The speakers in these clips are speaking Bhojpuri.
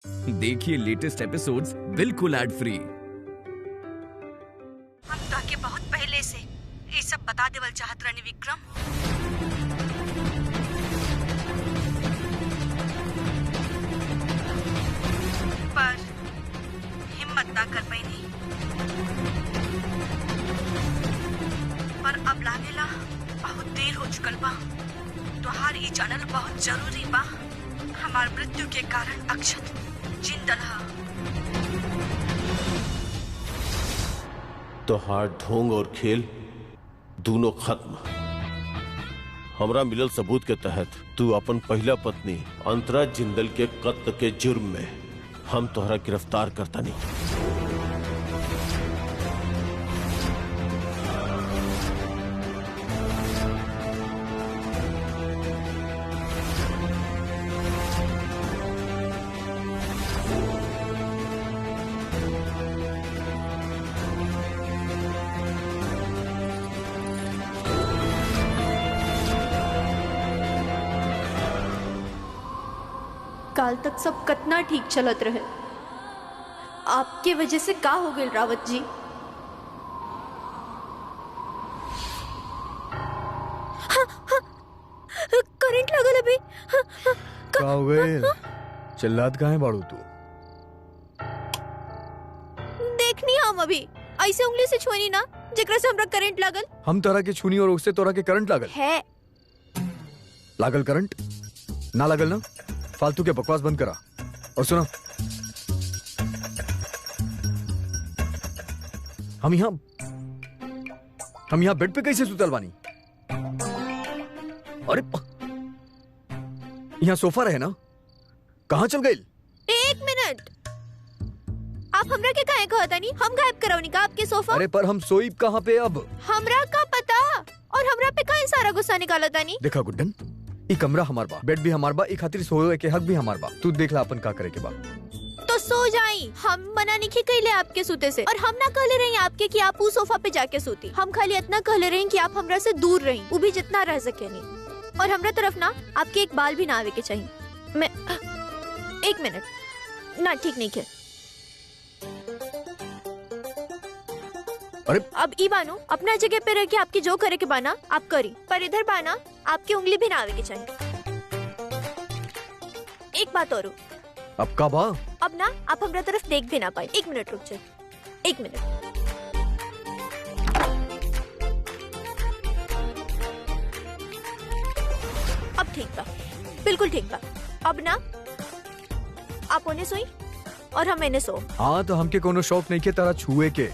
देखिए लेटेस्ट एपिसोड्स बिल्कुल एड फ्री। हम ताके बहुत पहले से ये सब बता देवल चाहत रहनी विक्रम। पर हिम्मत ना कर पैनी। पर अब लागेला बहुत देर हो चुकल बा। तोहार ई जानल बहुत जरूरी बा। हमार मृत्यु के कारण अक्षत जिंदल हा। तोहार ढोंग और खेल दोनों खत्म। हमरा मिलल सबूत के तहत तू अपन पहला पत्नी अंतरा जिंदल के कत्ल के जुर्म में हम तोहरा गिरफ्तार करता नहीं। काल तक सब कितना ठीक चलत रहे। आपके वजह से का हो गए रावत जी? करंट लगल अभी। का हो गए? चिल्लात काहे बाड़ू तू? देखनी हम अभी ऐसे उंगली से छुनी ना जेकरा से हमरा करंट लागल। हम तोरा के छुनी और उससे तोरा के करंट लागल है। लागल करंट ना लागल ना? फालतू के बकवास बंद करा और सुनो, हम यहाँ बेड पे कैसे सुतल बानी? अरे यहाँ सोफा रहे ना, कहाँ चल गई? एक मिनट, आप हमरा के काहे कहता नहीं? हम गायब करावनी का आपके सोफा? अरे पर हम सोई कहाँ पे अब? हमरा का पता। और हमरा पे काहे सारा गुस्सा निकालता नहीं? देखा गुड्डन, ई कमरा हमार बा, बेड भी हमार बा, ई खातिर सोए के हक भी हमार बा। तू देख ला अपन का करे के बा। तो सो जाई। हम मना नहीं कहले आपके सूते से, और हम ना कहले रही आपके कि आप उस सोफा पे जाके सूती। हम खाली इतना कहले रही कि आप हमरा से दूर रही, वो भी जितना रह सके नहीं। और हमरा तरफ ना आपके एक बाल भी ना आवे के चाहिए। मैं एक मिनट ना, ठीक नहीं के। अरे अब ई बानो अपना जगह पे रह के आपकी जो करे के बाना आप करी, पर इधर बाना आपकी उंगली भी ना आवे के चाहिए। एक बात और, अब का बा? अब ना आप हमरा तरफ देख भी ना पाए। एक मिनट रुक जाए, एक मिनट। अब ठीक बा, बिल्कुल ठीक बा। अब ना आप उन्हें सोई और हम इन्हें सो। हाँ तो हमके कोनो शौक नहीं के तारा छुए के,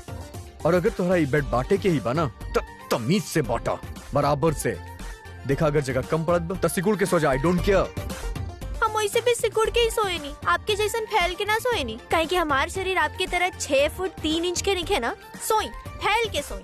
और अगर तोहरा ई बेड बांटे के ही बना तो तमीज से बांटा, बराबर से। देखा अगर जगह कम पड़त बा तो सिकुड़ के सो जा, आई डोंट केयर। हम वैसे भी सिकुड़ के ही सोए नहीं, आपके जैसन फैल के ना सोए नहीं। कहीं कि हमार शरीर आपकी तरह 6 फुट 3 इंच के नहीं है ना। सोई फैल के सोई।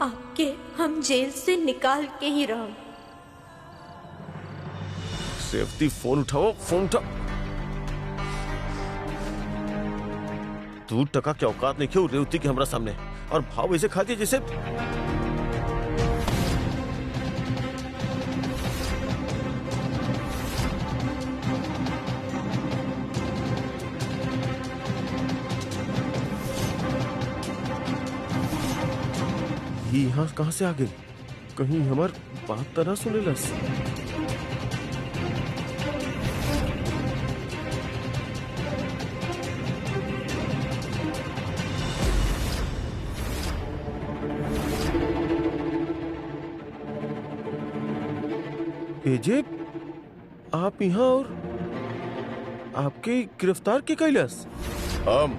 आपके हम जेल से निकाल के ही रहो। सेफ्टी फोन उठाओ, फोन उठाओ। तू टका के औकात नहीं क्यों रेवती के हमरा सामने, और भाव ऐसे खाती है जैसे ये यहाँ कहाँ से आ गई? कहीं हमार बात तो ना सुनेलस। एजे आप यहाँ, और आपके गिरफ्तार के कैलाश? हम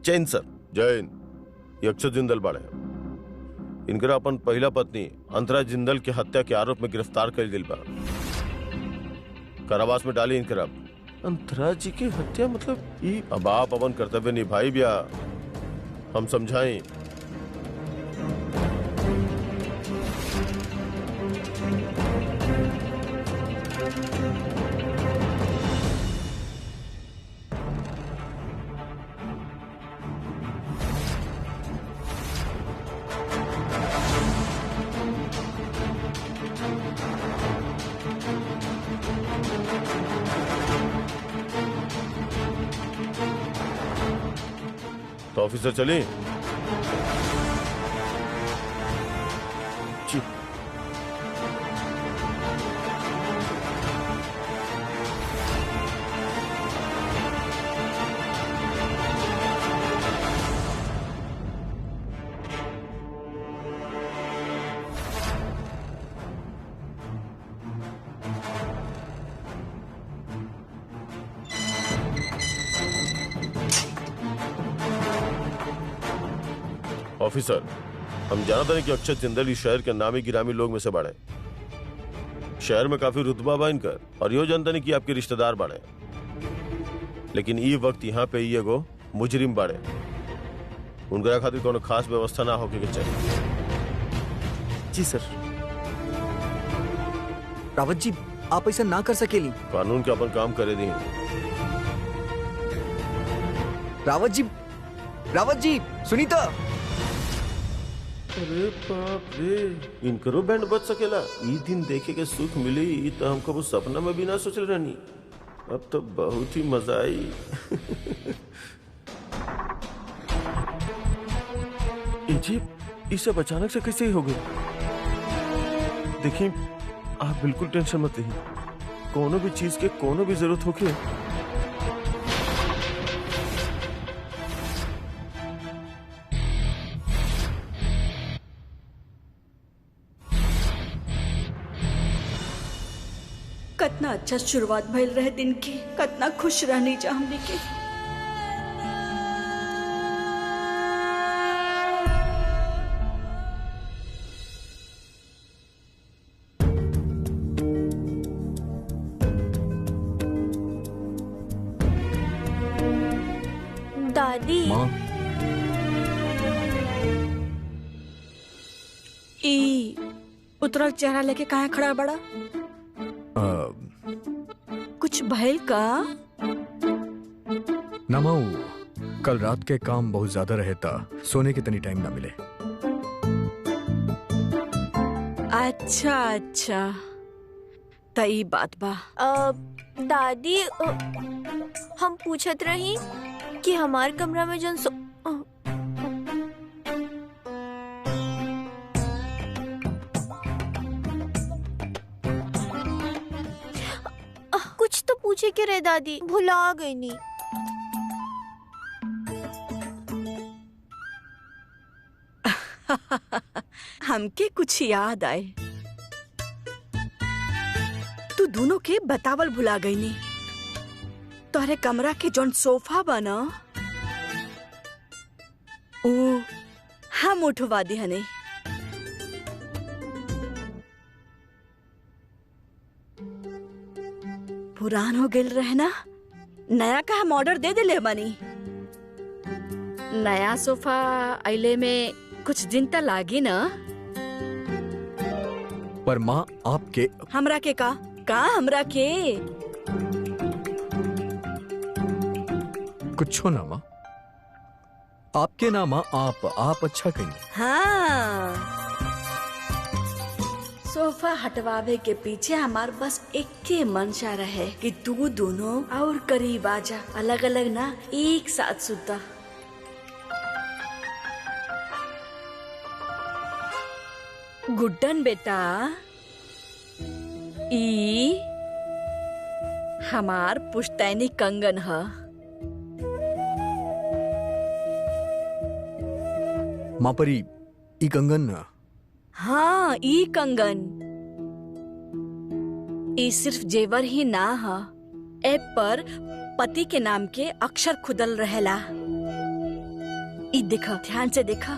जैन सर। जैन ये अक्षत जिंदल बाड़े इनकरा अपन पहला पत्नी अंतरा जिंदल के हत्या के आरोप में गिरफ्तार कर गई बा। कारावास में डाली इनकरा। अंतरा जी की हत्या मतलब ये? अब आप अपन कर्तव्य निभाई बिया, हम समझाई। तो ऑफिसर चली। जी। ऑफिसर हम जानते हैं कि अक्षत जिंदल इस शहर के नामी गिरामी लोग में से बाड़े। शहर में काफी रुतबा बा इनकर और यो जानते नहीं कि आपके रिश्तेदार बाड़े, लेकिन ये वक्त यहाँ पे ये गो मुजरिम बाड़े। उनका खातिर कोनो खास व्यवस्था ना होके के चाहिए। जी सर। रावत जी आप ऐसा ना कर सकेली। कानून के अपन काम करे दी। रावत जी सुनीता। अरे बाप रे, इनकरो बैंड बच सकेला। ई दिन देखे के सुख मिली ई तो हमको वो सपना में भी ना सोचल रहनी। अब तो बहुत ही मजा आई। जी ये सब अचानक से कैसे ही हो गए? देखिए आप बिल्कुल टेंशन मत लीजिए, कोनो भी चीज के कोनो भी जरूरत होके कितना अच्छा शुरुआत भइल रहे दिन की, कितना खुश रहनी जा हमने के। दादी माँ ई उतरल चेहरा लेके कहाँ खड़ा बड़ा? कुछ भइल का? नमाऊ कल रात के काम बहुत ज्यादा रहे था, सोने के तनी टाइम ना मिले। अच्छा अच्छा तई बात बा। दादी हम पूछत रही कि हमार कमरा में जन कुछ तो पूछे के रहे दादी, भुला गई नी। हमके कुछ याद आए, तू दोनों के बतावल भुला गई नी। तोहरे कमरा के जौन सोफा बना ओ हम उठवा दी हने। पुरान हो गेल रहे ना, नया का हम ऑर्डर दे दिले बानी। नया सोफा अइले में कुछ दिन तक लागी ना। पर माँ आपके हमरा के का हमरा के कुछ ना माँ, आपके ना माँ, आप अच्छा कहिए। हाँ, सोफा हटवावे के पीछे हमार बस एक के मंशा रहे कि तू दोनों और करीब आ जा, अलग अलग ना एक साथ सुता। गुड्डन बेटा, ई हमार पुश्तैनी कंगन है। माँ परी ई कंगन हाँ, ई कंगन ई सिर्फ जेवर ही ना हा, ए पर पति के नाम के अक्षर खुदल रहेला। ई देखा, ध्यान से देखा,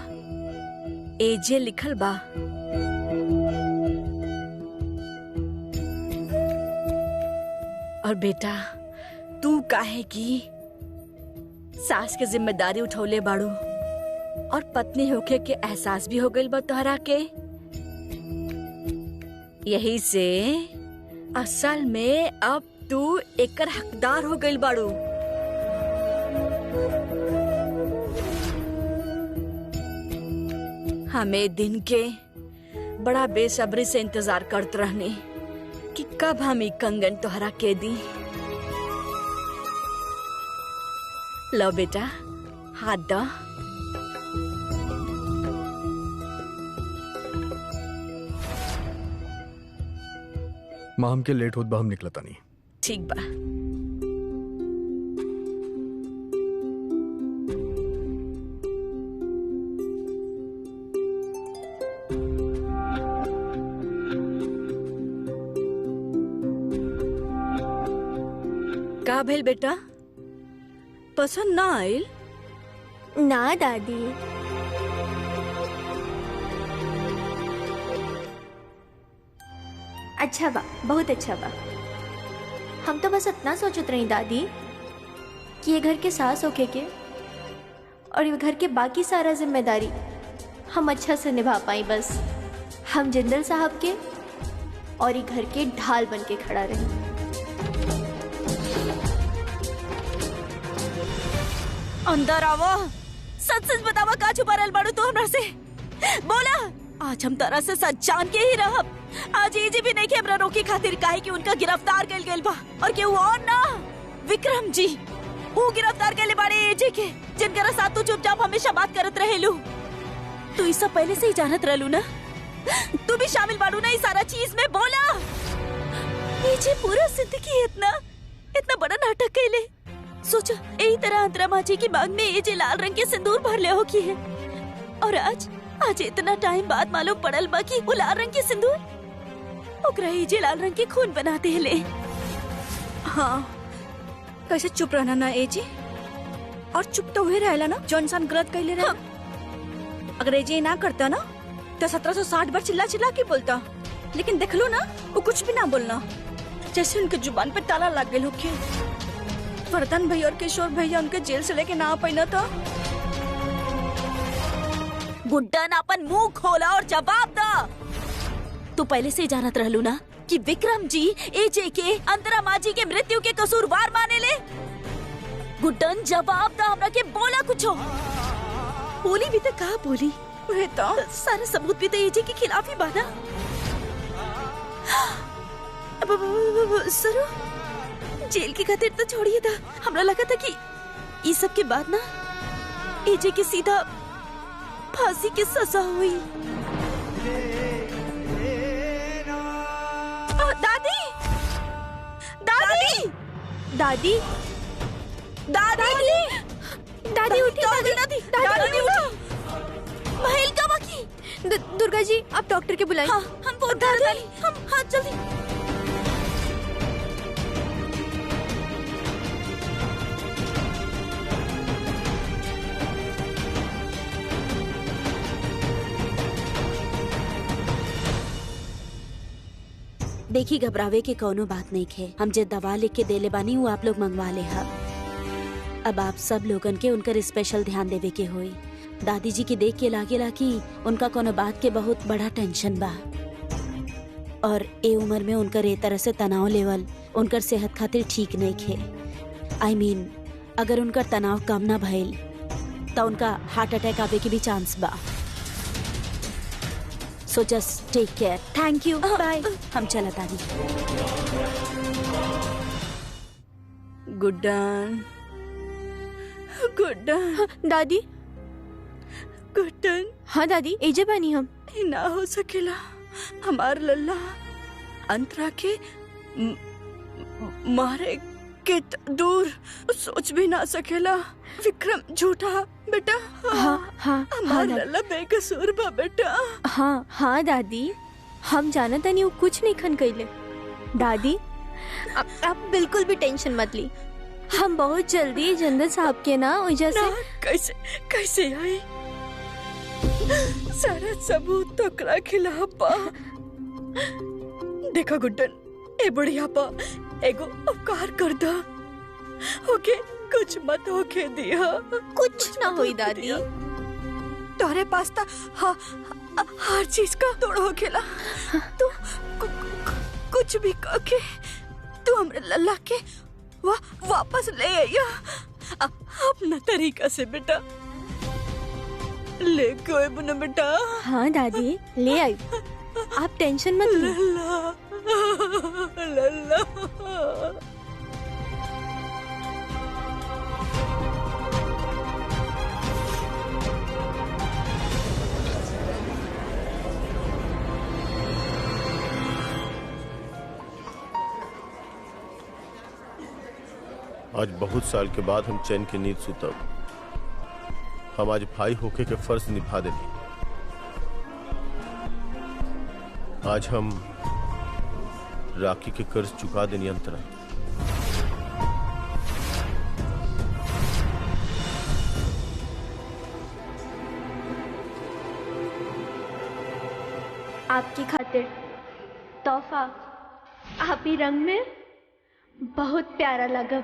एजे लिखल बा। और बेटा, तू काहे की सास के जिम्मेदारी उठौले बाड़ू और पत्नी होके के एहसास भी हो गइल बा तोहरा के। यही से असल में अब तू एकर हकदार हो गइल बाड़ू। हमें दिन के बड़ा बेसब्री से इंतजार करते रहने कि कब हम ई कंगन तोहरा के दी। लो बेटा, हाथ दा। माँ हमके लेट होत बा, हम निकलता नहीं। ठीक बा। का भेल बेटा, पसंद ना आयल? ना दादी, अच्छा बा, बहुत अच्छा बा। हम तो बस इतना सोचत रही दादी कि ये घर के सास होके के और ये घर के बाकी सारा जिम्मेदारी हम अच्छा से निभा पाई। बस हम जिंदल साहब के और ये घर के ढाल बन के खड़ा रहे। अंदर आवो, सच सच बतावा, का छुपा रहल बाड़ू तू हमरा से? बोला, आज हम तरह से सच जान के ही रहब। आज ये भी नहीं कि हमरा रोके खातिर, काहे कि उनका गिरफ्तार कइल गेल बा और केहू और ना, विक्रम जी वो गिरफ्तार कइले बाड़े एजे के, जिनकरा साथ तू चुपचाप हमेशा बात करत रहेलू। तू ई सब पहले से ही जानत रहलू ना? तू भी शामिल बाड़ू ना ई सारा चीज में? बोला, एजे पूरा जिंदगी इतना बड़ा नाटक कइले। सोचा यही तरह अंतरा माची की मांग में एजे लाल रंग के सिंदूर भर ले होकी है, और आज इतना टाइम बाद मालूम पड़ल बा कि वो लाल रंग के सिंदूर ओकरा एजे लाल रंग के खून बनाते ले। हाँ, कैसे चुप रहना ना एजे, और चुप तो हुए रहेला ना जो इंसान गलत कइले रहे। हाँ। अगर एजे ना करता ना तो 1760 बार चिल्ला चिल्ला के बोलता, लेकिन देख लो ना वो कुछ भी ना बोलना, जैसे उनके जुबान पे ताला लग गए होके। वर्धन भैया और किशोर भैया उनके जेल से लेके ना पाई ना तो गुड्डन अपन मुंह खोला और जवाब दा। तू पहले से ही जानत रहलू ना कि विक्रम जी एजे के अंतरा माजी के मृत्यु के कसूरवार माने ले? गुड्डन जवाब दा हमरा के, बोला कुछ। बोली भी तो कहा बोली, तो सारे सबूत भी तो एजे के खिलाफ ही बाना। सरो जेल की खातिर तो छोड़िए था, हमरा लगा था कि ये सब के बाद ना एजे के सीधा फांसी की सजा हुई। दादी दादी दादी दादी दादी उठी, दादी दादी दादी उठी। महल का बाकी दुर्गा जी, आप डॉक्टर के बुलाएं। हाँ, हम फोन कर रहे हैं। हम, हाँ जल्दी। देखी, घबरावे के कोनो बात नहीं खे। हम जे दवा लिख के देले बानी वो आप लोग मंगवा ले। अब आप सब लोगन के उनकर स्पेशल ध्यान देवे के होई। दादी जी की देख के लागेला कि उनका कोनो बात के बहुत बड़ा टेंशन बा, और ए उम्र में उनकर ए तरह से तनाव लेवल उनकर सेहत खातिर ठीक नहीं खे। I mean, अगर उनकर तनाव कम ना भइल तो उनका हार्ट अटैक आवे की भी चांस बा। So just take care. Thank you. Bye. हम चला दादी। गुड्डन, गुड्डन। दादी। गुड्डन। हाँ दादी, एजे बानी हम। ना हो सकेला, हमार लल्ला अंतरा के मारे कित दूर सोच भी ना सकेला। विक्रम झूठा बेटा। हाँ हाँ हमार लल्ला बेकसूर बा बेटा। हाँ हाँ दादी, हम जाना तनी वो कुछ नहीं खन कैले। दादी आप बिल्कुल भी टेंशन मत ली, हम बहुत जल्दी जिंदल साहब के ना वजह से कैसे कैसे आई सारा सबूत तोकरा खिलाफ बा। देखा गुड्डन, ए बुढ़िया पा एगो उपकार कर दा, ओके कुछ मत होके दिया। कुछ ना हुई दादी। तोरे पास था हर चीज का तोड़ हो खेला। तू कुछ भी करके तू हमरे लल्ला के वापस ले आया अपना तरीका से बेटा। ले गए बुना बेटा। हाँ दादी ले आई, आप टेंशन मत ली। लल्ला लल्ला आज बहुत साल के बाद हम चैन की नींद सुतब। हम आज भाई होके के फर्ज निभा देनी। आज हम राखी के कर्ज चुका देनी अंतरा। आपकी खातिर तोहफा आप ही रंग में बहुत प्यारा लगा।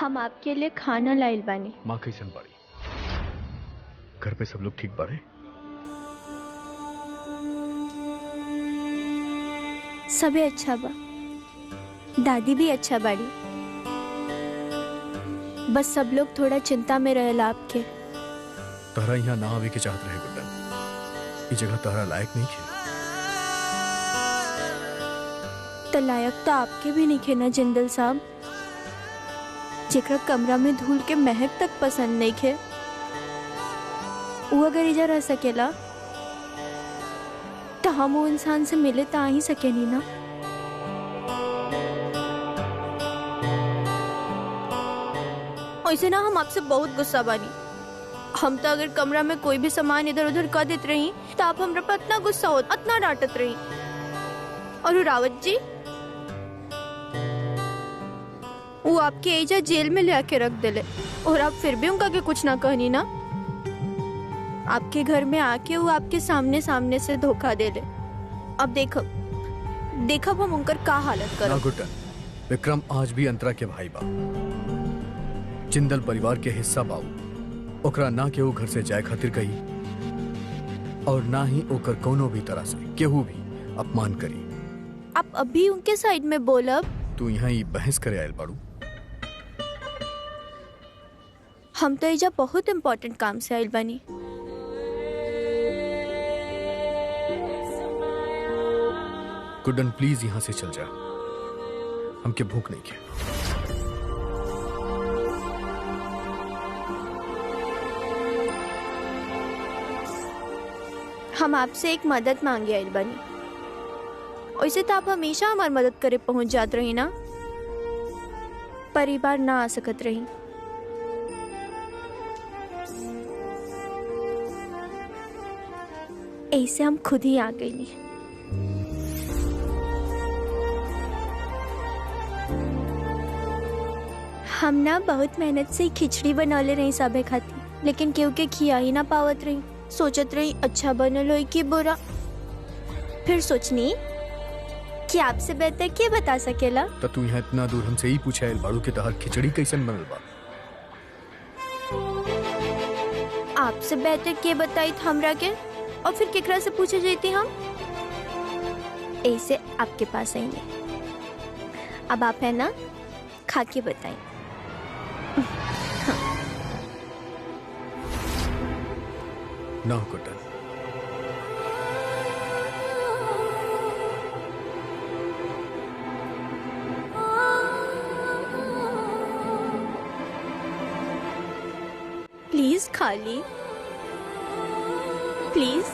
हम आपके लिए खाना लाइल बानी। माँ कैसन बाड़ी? घर पे सब लोग ठीक बाड़े? सबे अच्छा बा, दादी भी अच्छा बाड़ी। बस सब लोग थोड़ा चिंता में रहेला आपके। तहरा यहाँ ना आवे के चाहत रहे गुड्डन, ये जगह तहरा लायक नहीं है। तो लायक तो आपके भी नहीं खे ना जिंदल साहब। जेकरा कमरा में धूल के महक तक पसंद नहीं खे, वो अगर इधर रह सकेला तो हम वो इंसान से मिले तो आ ही सके नहीं ना। ऐसे ना हम आपसे बहुत गुस्सा बानी। हम तो अगर कमरा में कोई भी सामान इधर उधर कर देते रही तो आप हमरा पर इतना गुस्सा हो, इतना डांटत रही। और रावत जी वो आपके एजा जेल में ले आके रख दिले और आप फिर भी उनका के कुछ ना कहनी ना। आपके घर में आके वो आपके सामने सामने से धोखा दे ले। अब देखब हम उनकर का हालत ना करो। गुड्डन, विक्रम आज भी अंतरा के भाई बा, जिंदल परिवार के हिस्सा बाऊ। ओकरा ना केहू घर से जाए खातिर कही और ना ही ओकर कोनो भी तरह से केहू भी अपमान करी। आप अभी उनके साइड में बोलब। तू यहाँ ही बहस करे आयल बाड़ू। हम तो एजा बहुत इम्पोर्टेंट काम से आइल बानी। गुड्डन प्लीज यहाँ से चल जा, हमके भूख नहीं है। हम आपसे एक मदद मांगे आइल बानी। वैसे तो आप हमेशा हमारी मदद करे पहुंच जात रही ना, परिवार ना आ सकत रही। ऐसे हम खुद ही आ गई। हम ना बहुत मेहनत से खिचड़ी बनौले रही सबे खाती, लेकिन केहू के खिया ही ना पावत रही। सोचत रही अच्छा बनल हो कि बुरा। फिर सोचनी कि आपसे बेहतर के बता सकेला? तो तू यहाँ इतना दूर हमसे ही पूछा है बाड़ू के तहर खिचड़ी कैसन बनल बा? आपसे बेहतर के बताई था हमरा के, और फिर केकरा से पूछे जाती हम? ऐसे आपके पास आई नहीं। अब आप है ना, खा के बताएं। ना कुटन। प्लीज खा ली, प्लीज।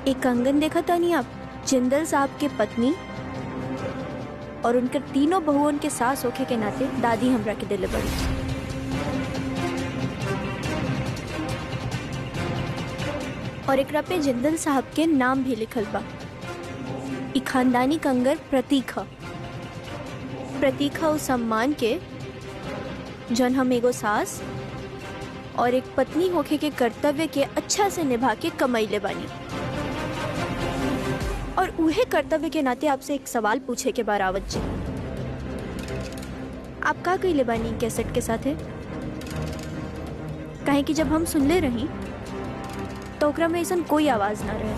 एक कंगन देखा था नहीं आप? जिंदल साहब के पत्नी और उनके तीनों बहुओं के सास होखे के नाते दादी हमरा के दिले बड़ी। और एकरा पे जिंदल साहब के नाम भी लिखल बा। ई खानदानी कंगन प्रतीक ह। प्रतीक ह उस सम्मान के जौन हम एगो सास और एक पत्नी होखे के कर्तव्य के अच्छा से निभा के कमैले बानी। और उहे कर्तव्य के नाते आपसे एक सवाल पूछे के बा रावत जी। आप का कइले बानी कैसेट के साथ है? काहे कि जब हम सुनले रही तो ओकरा में ऐसा कोई आवाज ना रहे,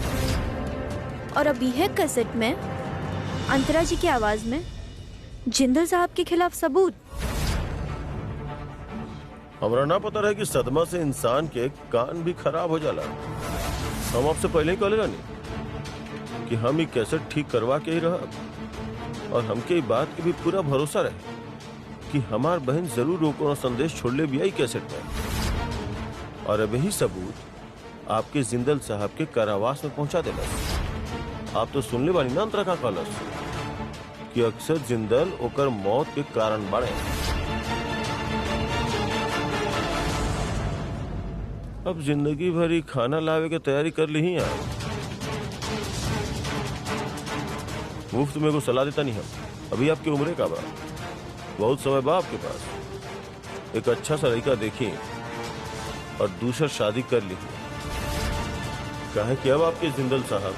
और अब यह कैसेट में अंतरा जी की आवाज में जिंदल साहब के खिलाफ सबूत। हमरा ना पता रहे कि सदमा से इंसान के कान भी खराब हो जाला। हम आपसे पहले ही कहले रहनी कि हम ये कैसेट ठीक करवा के ही रह, और हमके बात के भी पूरा भरोसा रहे कि हमार बहन जरूर रोको संदेश छोड़ ले भी आई कैसेट में। और अब यही सबूत आपके जिंदल साहब के कारावास में पहुंचा देगा। आप तो सुनने वाली ना अंतरा का कहलस कि अक्सर जिंदल ओकर मौत के कारण बढ़े। अब जिंदगी भरी खाना लावे के तैयारी कर ली ही आए। मुफ्त में को सलाह देता नहीं हम। अभी आपकी उम्र का बा, बहुत समय बा आपके पास। एक अच्छा सा लड़का देखिए और दूसरा शादी कर लीजिए। काहे कि अब आपके जिंदल साहब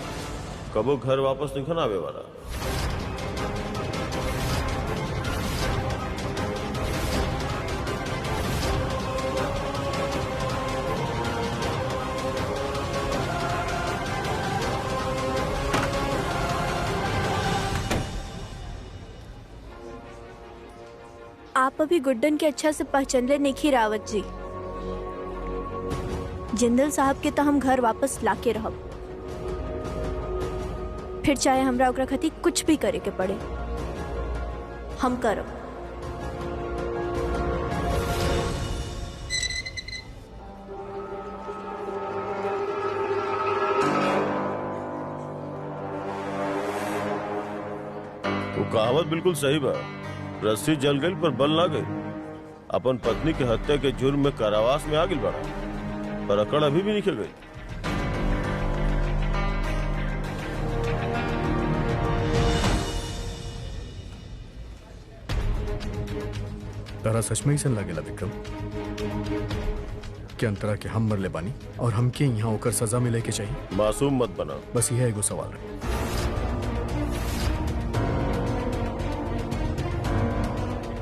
कबो घर वापस नहीं आवे वाला। आप अभी गुड्डन के अच्छा से पहचान ले नहीं रावत जी। जिंदल साहब के तो हम घर वापस लाके रहब, फिर चाहे हमरा ओकरा खातिर कुछ भी करे के पड़े हम करब। वो कहावत बिल्कुल सही बा। रस्सी जल गई पर बल ना गई। अपन पत्नी के हत्या के जुर्म में कारावास में आ गिल बड़ा, पर अकड़ अभी भी निकल गई। तारा सच में ही सन लागेला विक्रम। के अंतरा के हम मरले बानी और हमके यहाँ होकर सजा मिले के चाहिए। मासूम मत बना। बस यह एगो सवाल है।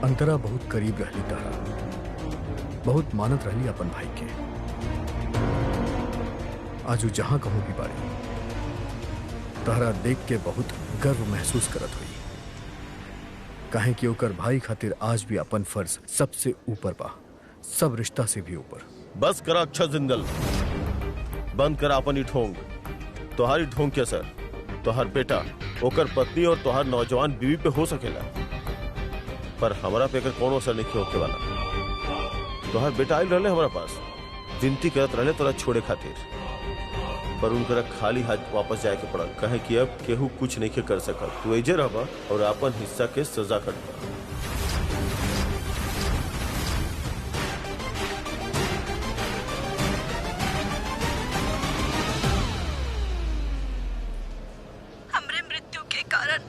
अंतरा बहुत करीब रहली तारा, बहुत मानत रहली अपन भाई के। आजू जहां कहूं भी बारी तारा देख के बहुत गर्व महसूस करत हुई, काहे कि ओकर भाई खातिर आज भी अपन फर्ज सबसे ऊपर बा, सब रिश्ता से भी ऊपर। बस करा अक्षत जिंदल, बंद करा अपन ठोंग। तोहारी ठोंग के असर तोहार बेटा, ओकर पत्नी और तोहार नौजवान बीवी पे हो सकेला, पर हमारा पे कोनो असर नहीं होके वाला। तोहार बेटा आयल रहले हमारा पास, विनती करत रहले तोरा छोड़े खातिर, पर उनकरा खाली हाथ वापस जाए के पड़ा, कहे कि अब केहू कुछ नहीं कर सकल। तू एजे रहबा और अपन हिस्सा के सजा कटबा। हमरे मृत्यु के कारण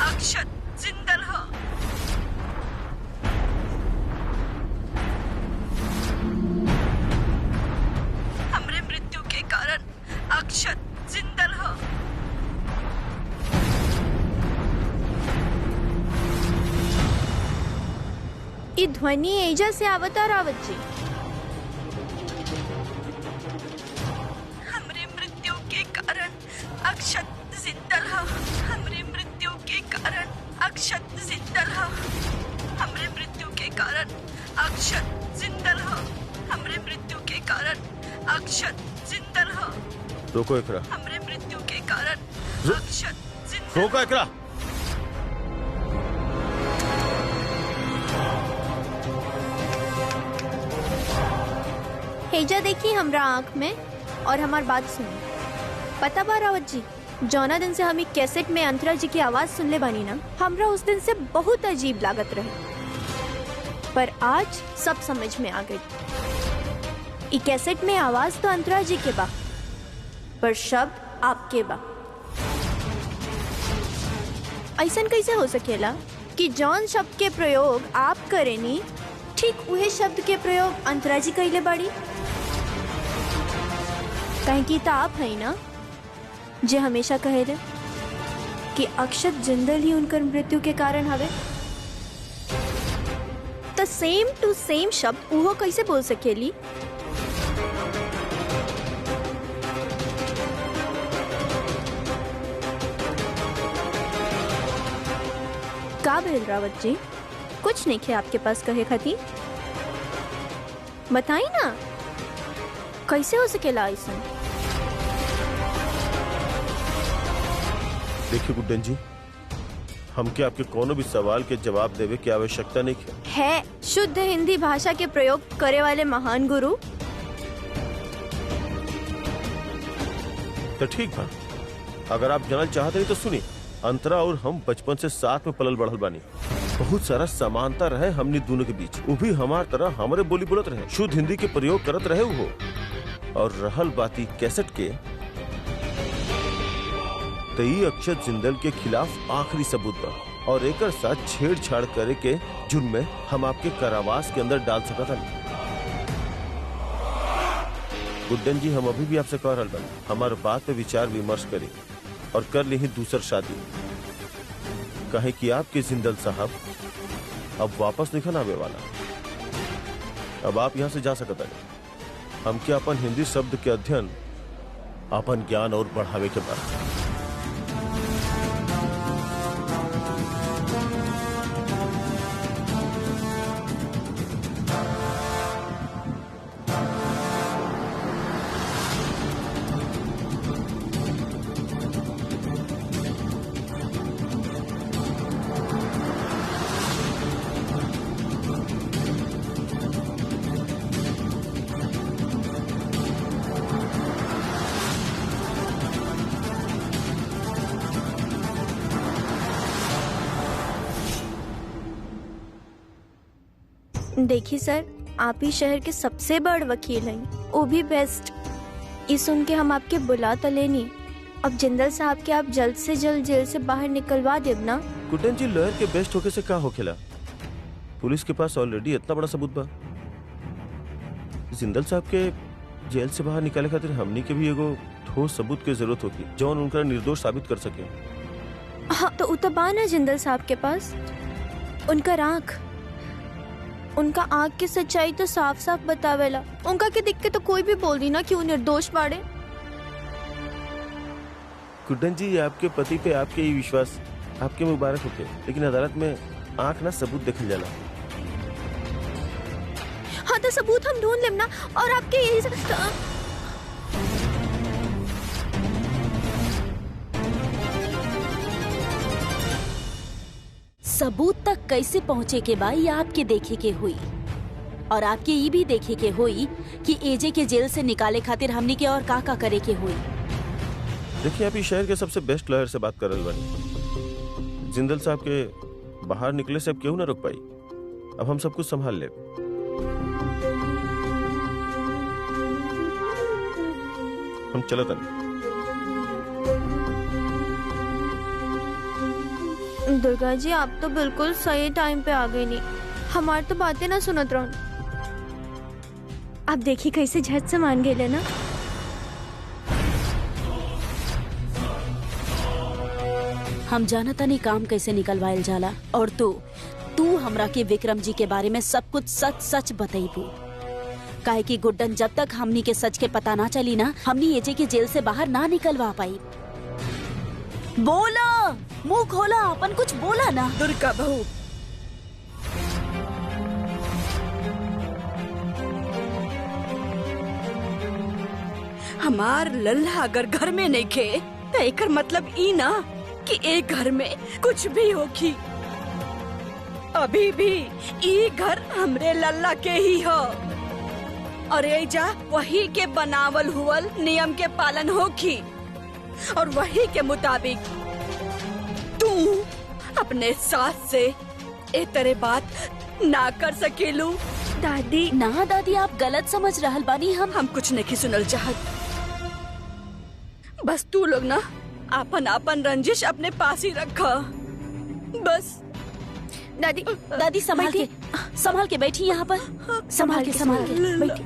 अक्षत जिंदा रहा। हमरे मृत्यु के कारण अक्षत जिंदा रहा। ये ध्वनि एजा से आवता रावत जी। हमरे मृत्यु के कारण अक्षत जिंदा रहा। हमरे मृत्यु के कारण अक्षत जिंदा रहा। हमरे मृत्यु के कारण अक्षत जिंदा रहा। हमरे मृत्यु के कारण अक्षत जिंदा रहा। रोको एकरा, हमरे मृत्यु के कारण अक्षत जिंदा रोको एकरा। हेजा देखी हमरा आंख में और हमार बात सुनी। पता बा रावत जी, जौना दिन से हम एक कैसेट में अंतरा जी की आवाज सुनले बानी ना, हमरा उस दिन से बहुत अजीब लागत रहे, पर आज सब समझ में आ गई। ई कैसेट में आवाज तो अंतरा जी के बा, पर शब्द आपके बा। ऐसन कैसे हो सकेला कि जौन शब्द के प्रयोग आप करेनी, ठीक उहे शब्द के प्रयोग अंतरा जी कइले बाड़ी? कहीं की तो आप है ना जे हमेशा कहेले कि अक्षत जिंदल ही उनकर मृत्यु के कारण हवे, तो सेम टू सेम शब्द उहो कैसे बोल सकेली? का भेल रावत जी, कुछ नहीं खे आपके पास कहे खातिर? बताई ना, कैसे हो सकेला ऐसा? देखिए गुड्डन जी, हमके आपके कोनो भी सवाल के जवाब देवे की आवश्यकता नहीं है। शुद्ध हिंदी भाषा के प्रयोग करे वाले महान गुरु। तो ठीक बा, अगर आप जानना चाहते हैं तो सुनिए। अंतरा और हम बचपन से साथ में पलल बढ़ल बानी, बहुत सारा समानता रहे हमने दोनों के बीच। वो भी हमार तरह हमारे बोली बोलत रहे, शुद्ध हिंदी के प्रयोग करत रहे वो। और रहल बाती कैसेट के, तो ये अक्षत जिंदल के खिलाफ आखिरी सबूत बा, और एकर साथ छेड़छाड़ करे के जुर्म में हम आपके कारावास के अंदर डाल सकता था। गुड्डन जी, हम अभी भी आपसे कह रहल बानी, हमारे बात पे विचार विमर्श करी और कर ली दूसर शादी। कहे कि आपके जिंदल साहब अब वापस नहीं आवे वाला, अब आप यहाँ से जा सकता है। हम क्या अपन हिंदी शब्द के अध्ययन, अपन ज्ञान और बढ़ावे के बाद। देखिए सर, आप ही शहर के सबसे बड़ वकील हैं, वो भी बेस्ट। इस सुन के हम आपके बुला तो लेनी। अब जिंदल साहब के आप जल्द से जल्द जेल से बाहर निकलवा देव ना। गुड्डन जी, लॉयर के बेस्ट होके से का होखेला? पुलिस के पास ऑलरेडी इतना बड़ा सबूत बा। जिंदल साहब के जेल से बाहर निकाले खातिर हमनी के भी एगो ठोस सबूत के जरूरत होगी जौन उनका निर्दोष साबित कर सके। हाँ तो उतबा ना जिंदल साहब के पास उनका आँख की सच्चाई तो साफ साफ बतावेला। उनका के दिख के तो कोई भी बोल दी ना कि वो निर्दोष बाड़े। गुड्डन जी, आपके पति पे आपके ये विश्वास आपके मुबारक होके, लेकिन अदालत में आंख ना सबूत देखल जाला। हाँ तो सबूत हम ढूंढ लेम ना, और आपके यही सबूत तक कैसे पहुँचे के बा ये आपके देखे के हुई, और आपके ये भी देखे के हुई कि एजे के जेल से निकाले खातिर हमनी के और का करे के हुई। देखिए, आप इस शहर के सबसे बेस्ट लॉयर से बात कर रहे बानी। जिंदल साहब के बाहर निकले से अब क्यों ना रुक पाई। अब हम सब कुछ संभाल ले। हम चलत नहीं। दुर्गा जी, आप तो बिल्कुल सही टाइम पे आ गई नहीं। हमारी तो बातें ना सुनत रहो। आप देखिए कैसे झट से मान गए ना। हम जानता नहीं काम कैसे निकलवायल जाला, और तू हमरा के विक्रम जी के बारे में सब कुछ सच सच बतईबू। काहे कि गुड्डन, जब तक हमनी के सच के पता ना चली ना, हमनी एजे के जेल से बाहर ना निकलवा पाई। बोला, मुंह खोला, अपन कुछ बोला ना। दुर्गा बहू, हमार लल्ला अगर घर में नहीं खे तो एकर मतलब ई ना कि एक घर में कुछ भी होगी। अभी भी ई घर हमरे लल्ला के ही हो, और एजा वही के बनावल हुअल नियम के पालन होगी, और वही के मुताबिक तू अपने सास से ए तरह बात ना कर सकेलू। दादी, ना दादी, आप गलत समझ रहल बानी। हम कुछ नहीं सुनल चाहत। बस तू लोग ना आपन आपन रंजिश अपने पास ही रखा। बस दादी संभाल के बैठी यहाँ पर। संभाल के बैठी।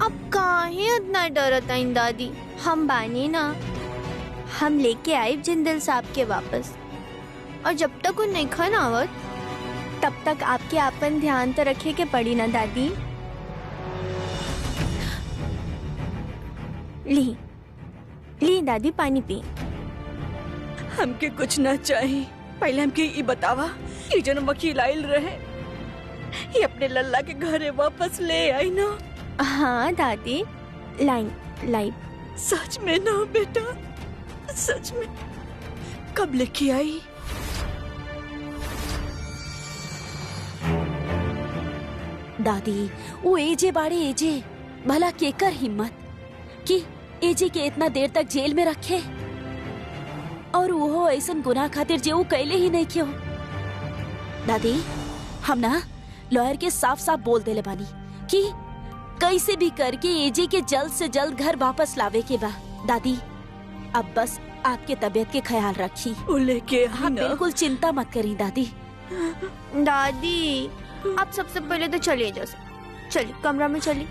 अब काहे इतना डरत आइन दादी? हम बानी ना, हम लेके आए जिंदल साहब के वापस, और जब तक वो नहीं खन आवत तब तक आपके आपन ध्यान तो रखे के पड़ी ना दादी। ली दादी, पानी पी। हमके कुछ न चाहिए। पहले हमके ये बतावा, ये जन वकील आइल रहे, ये अपने लल्ला के घरे वापस ले आई ना? हाँ दादी, लाई। सच में ना बेटा, सच में? कब लेके आई? दादी, वो एजे बाड़े एजे, भला केकर हिम्मत कि एजे के इतना देर तक जेल में रखे, और वो ऐसन गुनाह खातिर जे वो कैले ही नहीं क्यों। दादी, हम ना लॉयर के साफ साफ बोल देले बानी कि कैसे भी करके एजे के जल्द से जल्द घर वापस लावे के बा। दादी, अब बस आपके तबीयत के ख्याल रखी। वो लेके हाँ, बिल्कुल चिंता मत करी दादी। दादी, आप सबसे पहले तो चलिए, जैसे चलिए कमरा में चलिए।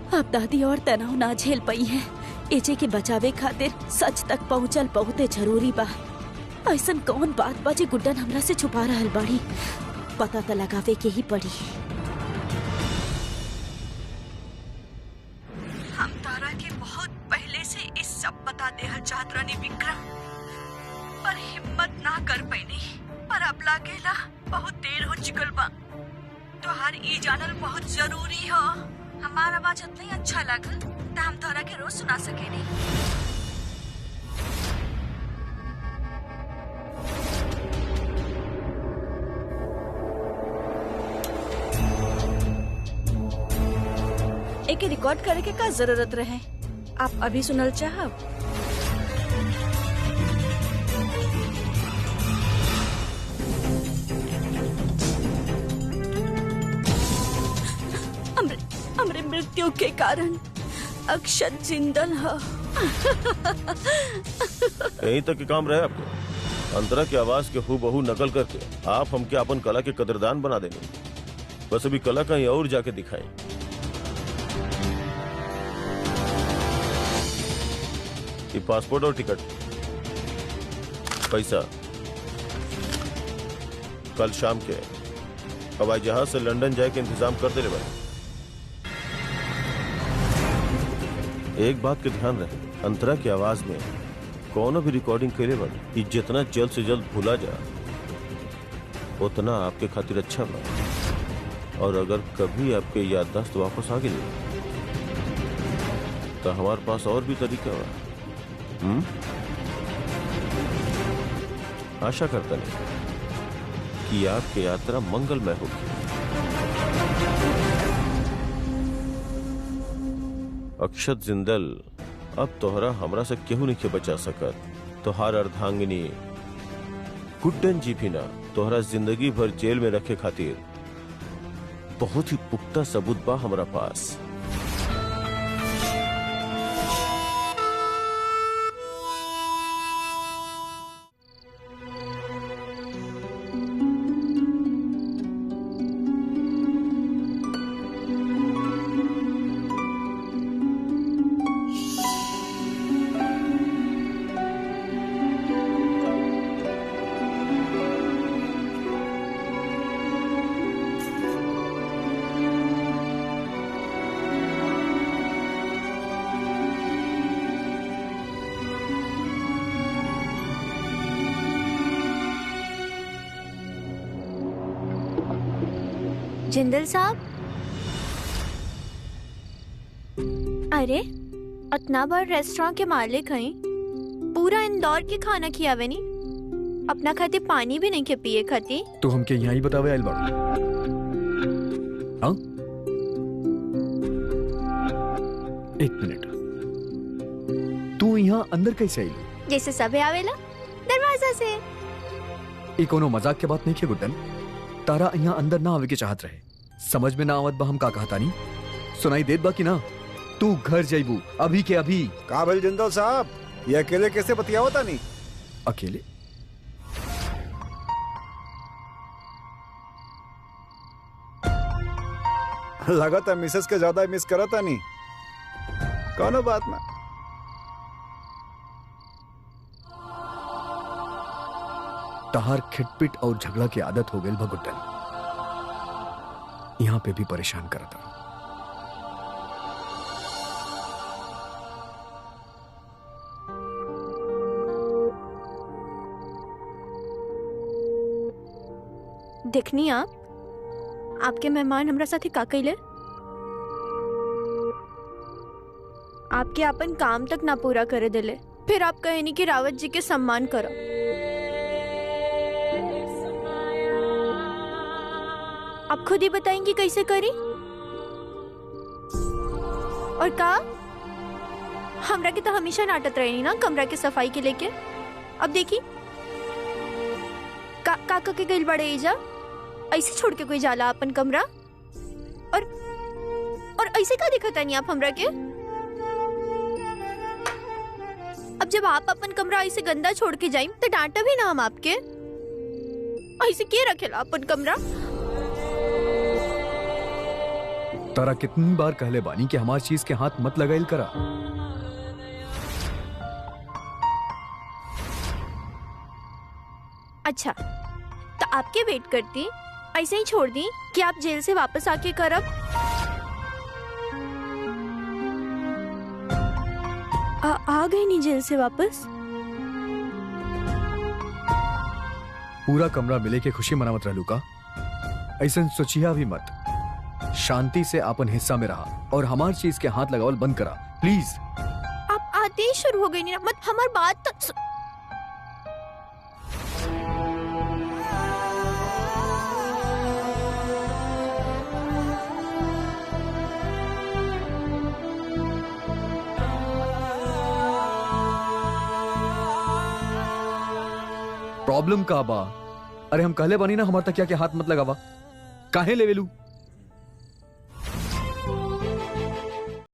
अब दादी और तनाव ना झेल पाई है। एजे के बचावे खातिर सच तक पहुँचल बहुते जरूरी बा। ऐसन कौन बात बा जे गुड्डन हमरा से छुपा रहल बाड़ी, पता तो लगावे के ही पड़ी। हम तारा के बहुत पहले से इस सब बता देहल चाहत रहनी विक्रम, पर हिम्मत ना कर पैनी। पर अब लागेला बहुत देर हो चुकल बा। तोहार ई जानल बहुत जरूरी हो। हमार आवाज इतना अच्छा लागल त हम तोहरा के रोज सुना सकेनी। एके रिकॉर्ड करे के का जरूरत रहे? आप अभी सुनल चाहब? हमरे मृत्यु के कारण अक्षत जिंदल है। यहीं तक के काम रहे आपको? अंतरा की आवाज के हूबहू नकल करके आप हमके अपन कला के कदरदान बना देंगे। बस अभी कला कहीं और जाके दिखाएं। ये पासपोर्ट और टिकट, पैसा कल शाम के हवाई जहाज से लंदन जाए के इंतजाम कर दे भाई। एक बात के ध्यान रहे, अंतरा की आवाज में कौन भी रिकॉर्डिंग करे बन कि जितना जल्द से जल्द भूला जा उतना आपके खातिर अच्छा बा। और अगर कभी आपके याददाश्त वापस आ गई तो हमारे पास और भी तरीका बा। आशा करता नहीं कि आपकी यात्रा मंगलमय होगी। अक्षत जिंदल, अब तोहरा हमरा से केहू नहीं के बचा सकत। तोहार अर्धांगिनी गुड्डन जी भी ना तोहरा जिंदगी भर जेल में रखे खातिर बहुत ही पुख्ता सबूत बा हमरा पास। जिंदल साहब, अरे इतना बड़ रेस्टोरेंट के मालिक हैं, पूरा इंदौर के खाना खियावे नी, अपना खाते पानी भी नहीं के पिए खाती। तो हमके यहाँ ही बतावे आइल बाड़ू। हाँ? एक मिनट, तू यहाँ अंदर कैसे आई? जैसे सबे आवेला दरवाजा से। ये कोनो मजाक के बात नहीं के गुड्डन। तारा यहाँ अंदर ना आवे के चाहत रहे, समझ में ना आवत बा हम का कहता नहीं। सुनाई देत बा कि ना? तू घर जाइबू अभी के अभी। का भइल जिंदल साहब, ये अकेले कैसे बतियावता नहीं? अकेले? लगता मिसेस के ज्यादा मिस करता नहीं। कोनो बात ना। तहार खिटपिट और झगड़ा की आदत हो गई भगुट्टन, यहाँ पे भी परेशान करता। देखनी आपके मेहमान हमरा साथे का कइले? आपके अपन काम तक ना पूरा करे दिले, फिर आप कहेनी कि रावत जी के सम्मान करो। आप खुद ही बताएंगी कैसे करी? और का हमरा के तो हमेशा नाटक रही ना कमरा के सफाई के लेके। अब देखी का के गइल बड़े एजा, ऐसे छोड़ के कोई जाला अपन कमरा? और ऐसे का दिखता नहीं आप हमरा के? अब जब आप अपन कमरा ऐसे गंदा छोड़ के जाइम तो डांटा भी ना हम आपके। ऐसे के रखेला अपन कमरा? तारा कितनी बार कहले बानी कि हमार चीज के हाथ मत लगाइल करा। अच्छा, तो आपके वेट करती, ऐसे ही छोड़ दी कि आप जेल से वापस आके करब? आ गई नहीं जेल से वापस? पूरा कमरा मिले के खुशी मनावत रहलू का? ऐसा सोचिया भी मत। शांति से अपन हिस्सा में रहा और हमार चीज के हाथ लगावल बंद करा प्लीज। आप आते ही शुरू हो गई नहीं, मत हमार बात तक। प्रॉब्लम का बा? अरे हम कहले बानी ना हमार तकिया के हाथ मत लगावा, काहे लेवेलू?